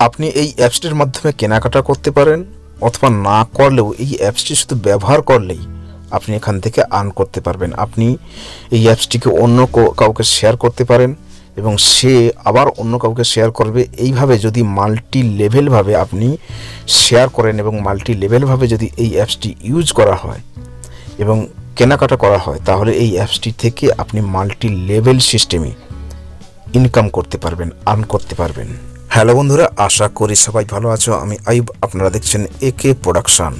আপনি এই অ্যাপসটির মাধ্যমে কেনাকাটা করতে পারেন, অথবা না করলেও এই অ্যাপসটি শুধু ব্যবহার করলেই আপনি এখান থেকে আর্ন করতে পারবেন। আপনি এই অ্যাপসটিকে অন্য কাউকে শেয়ার করতে পারেন এবং সে আবার অন্য কাউকে শেয়ার করবে। এইভাবে যদি মাল্টি লেভেলভাবে আপনি শেয়ার করেন এবং মাল্টি লেভেলভাবে যদি এই অ্যাপসটি ইউজ করা হয় এবং কেনাকাটা করা হয়, তাহলে এই অ্যাপসটি থেকে আপনি মাল্টি লেভেল সিস্টেমে ইনকাম করতে পারবেন, আর্ন করতে পারবেন। হ্যালো বন্ধুরা, আশা করি সবাই ভালো আছো। আমি আইব, আপনারা দেখছেন একে প্রোডাকশন।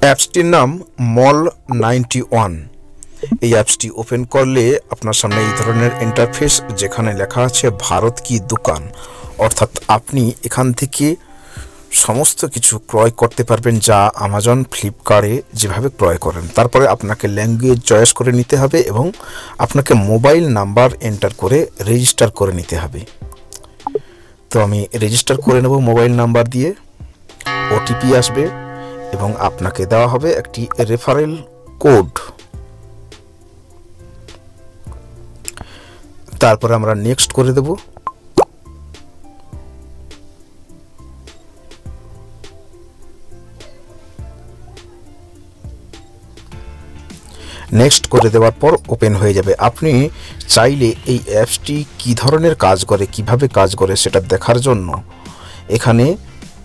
অ্যাপসটির নাম mall91। এই অ্যাপসটি ওপেন করলে আপনার সামনে এই ধরনের ইন্টারফেস, যেখানে লেখা আছে ভারত কি দোকান, অর্থাৎ আপনি এখান থেকে সমস্ত কিছু ক্রয় করতে পারবেন যা অ্যামাজন, ফ্লিপকার্টে যেভাবে ক্রয় করেন। তারপরে আপনাকে ল্যাঙ্গুয়েজ চয়েস করে নিতে হবে এবং আপনাকে মোবাইল নাম্বার এন্টার করে রেজিস্টার করে নিতে হবে। তো আমি রেজিস্টার করে নেব মোবাইল নাম্বার দিয়ে। ওটিপি আসবে এবং আপনাকে দেওয়া হবে একটি রেফারেল কোড। তারপরে আমরা নেক্সট করে দেব। নেক্সট করে দেওয়ার পর ওপেন হয়ে যাবে। আপনি চাইলে এই অ্যাপসটি কী ধরনের কাজ করে, কিভাবে কাজ করে সেটা দেখার জন্য এখানে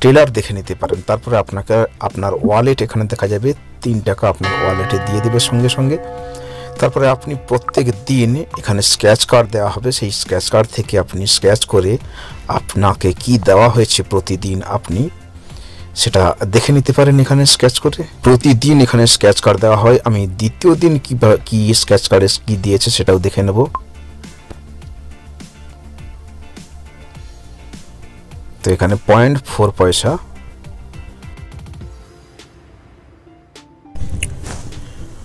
ট্রেলার দেখে নিতে পারেন। তারপরে আপনাকে আপনার ওয়ালেট এখানে দেখা যাবে, 3 টাকা আপনার ওয়ালেটে দিয়ে দেবে সঙ্গে সঙ্গে। তারপরে আপনি প্রত্যেক দিন এখানে স্ক্র্যাচ কার্ড দেওয়া হবে, সেই স্ক্র্যাচ কার্ড থেকে আপনি স্ক্র্যাচ করে আপনাকে কি দেওয়া হয়েছে প্রতিদিন আপনি সেটা দেখে নিতে পারেন। এখানে স্ক্র্যাচ করে প্রতিদিন এখানে স্ক্র্যাচ কার্ড দেওয়া হয়। আমি দ্বিতীয় দিন কি স্ক্র্যাচ কার্ডে কি দিয়েছে সেটাও দেখে নেব। তো এখানে 0.4 পয়সা।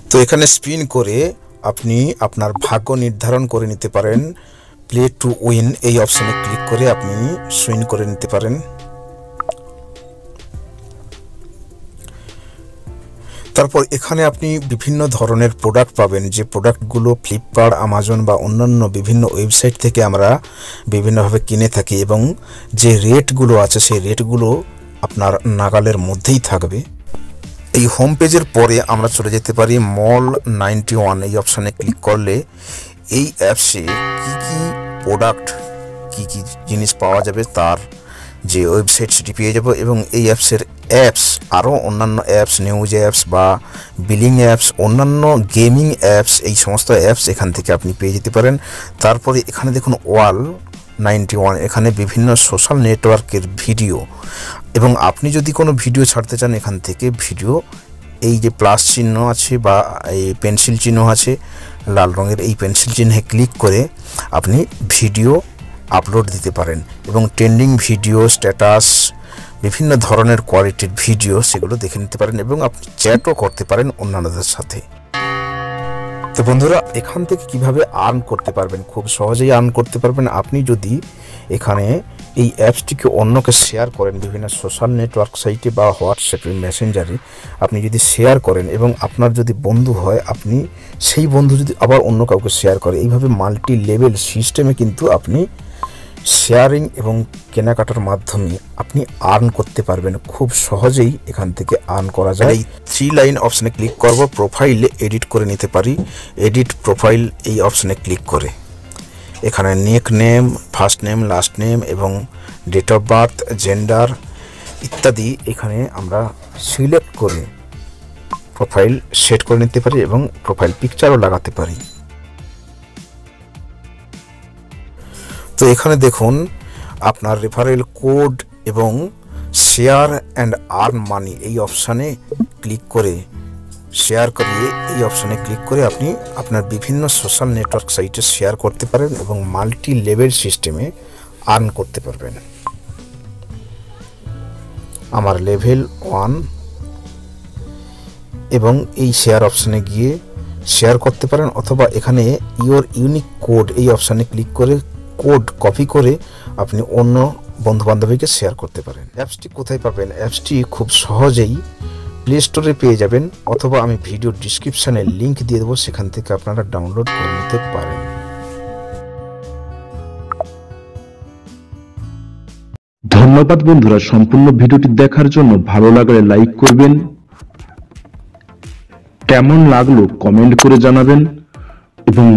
তো এখানে স্পিন করে আপনি আপনার ভাগ্য নির্ধারণ করে নিতে পারেন। প্লে টু উইন এই অপশনে ক্লিক করে আপনি সুইন করে নিতে পারেন। তারপর এখানে আপনি বিভিন্ন ধরনের প্রোডাক্ট পাবেন, যে প্রোডাক্টগুলো ফ্লিপকার্ট, অ্যামাজন বা অন্যান্য বিভিন্ন ওয়েবসাইট থেকে আমরা বিভিন্নভাবে কিনে থাকি এবং যে রেটগুলো আছে সেই রেটগুলো আপনার নাগালের মধ্যেই থাকবে। এই হোম পেজের পরে আমরা চলে যেতে পারি mall91 এই অপশানে ক্লিক করলে এই অ্যাপসে কি কি প্রোডাক্ট, কি কি জিনিস পাওয়া যাবে তার যে ওয়েবসাইট সেটি পেয়ে যাব। এবং এই অ্যাপসের অ্যাপস, আরও অন্যান্য অ্যাপস, নিউজ অ্যাপস বা বিলিং অ্যাপস, অন্যান্য গেমিং অ্যাপস, এই সমস্ত অ্যাপস এখান থেকে আপনি পেয়ে যেতে পারেন। তারপরে এখানে দেখুন wall91, এখানে বিভিন্ন সোশ্যাল নেটওয়ার্কের ভিডিও, এবং আপনি যদি কোনো ভিডিও ছাড়তে চান এখান থেকে ভিডিও, এই যে প্লাস চিহ্ন আছে বা এই পেন্সিল চিহ্ন আছে লাল রঙের, এই পেন্সিল চিহ্নে ক্লিক করে আপনি ভিডিও আপলোড দিতে পারেন এবং ট্রেন্ডিং ভিডিও, স্ট্যাটাস, বিভিন্ন ধরনের কোয়ালিটির ভিডিও সেগুলো দেখে নিতে পারেন এবং আপনি চ্যাটও করতে পারেন অন্যান্যদের সাথে। তো বন্ধুরা, এখান থেকে কিভাবে আর্ন করতে পারবেন, খুব সহজেই আর্ন করতে পারবেন। আপনি যদি এখানে এই অ্যাপসটিকে অন্যকে শেয়ার করেন, বিভিন্ন সোশ্যাল নেটওয়ার্ক সাইটে বা হোয়াটসঅ্যাপে, মেসেঞ্জারে আপনি যদি শেয়ার করেন এবং আপনার যদি বন্ধু হয়, আপনি সেই বন্ধু যদি আবার অন্য কাউকে শেয়ার করে, এইভাবে মাল্টি লেভেল সিস্টেমে কিন্তু আপনি শেয়ারিং এবং কেনাকাটার মাধ্যমে আপনি আর্ন করতে পারবেন। খুব সহজেই এখান থেকে আর্ন করা যায়। এই 3 লাইন অপশনে ক্লিক করব, প্রোফাইলে এডিট করে নিতে পারি। এডিট প্রোফাইল এই অপশনে ক্লিক করে এখানে nick name, first name, last name এবং ডেট অফ বার্থ, জেন্ডার ইত্যাদি এখানে আমরা সিলেক্ট করে প্রোফাইল সেট করে নিতে পারি এবং প্রোফাইল পিকচারও লাগাতে পারি। তো এখানে দেখুন আপনার রেফারেল কোড এবং শেয়ার অ্যান্ড আর্ন মানি এই অপশানে ক্লিক করে, শেয়ার করিয়ে এই অপশানে ক্লিক করে আপনি আপনার বিভিন্ন সোশ্যাল নেটওয়ার্ক সাইটে শেয়ার করতে পারেন এবং মাল্টি লেভেল সিস্টেমে আর্ন করতে পারবেন। আমার লেভেল 1 এবং এই শেয়ার অপশানে গিয়ে শেয়ার করতে পারেন, অথবা এখানে ইওর ইউনিক কোড এই অপশানে ক্লিক করে কোড কপি করে আপনি অন্য বন্ধুবান্ধবীকে শেয়ার করতে পারেন। অ্যাপসটি কোথায় পাবেন? অ্যাপসটি খুব সহজেই প্লে স্টোরে পেয়ে যাবেন, অথবা আমি ভিডিও ডিসক্রিপশানে লিংক দিয়ে দেবো, সেখান থেকে আপনারা ডাউনলোড করে নিতে পারেন। ধন্যবাদ বন্ধুরা, সম্পূর্ণ ভিডিওটি দেখার জন্য। ভালো লাগলে লাইক করবেন, কেমন লাগলো কমেন্ট করে জানাবেন এবং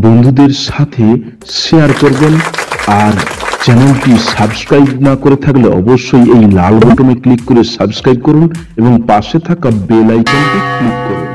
বন্ধুদের সাথে শেয়ার করবেন। আর চ্যানেলটি সাবস্ক্রাইব না করে থাকলে অবশ্যই এই লাল বাটনে ক্লিক করে সাবস্ক্রাইব করুন এবং পাশে থাকা বেল আইকনটি ক্লিক করুন।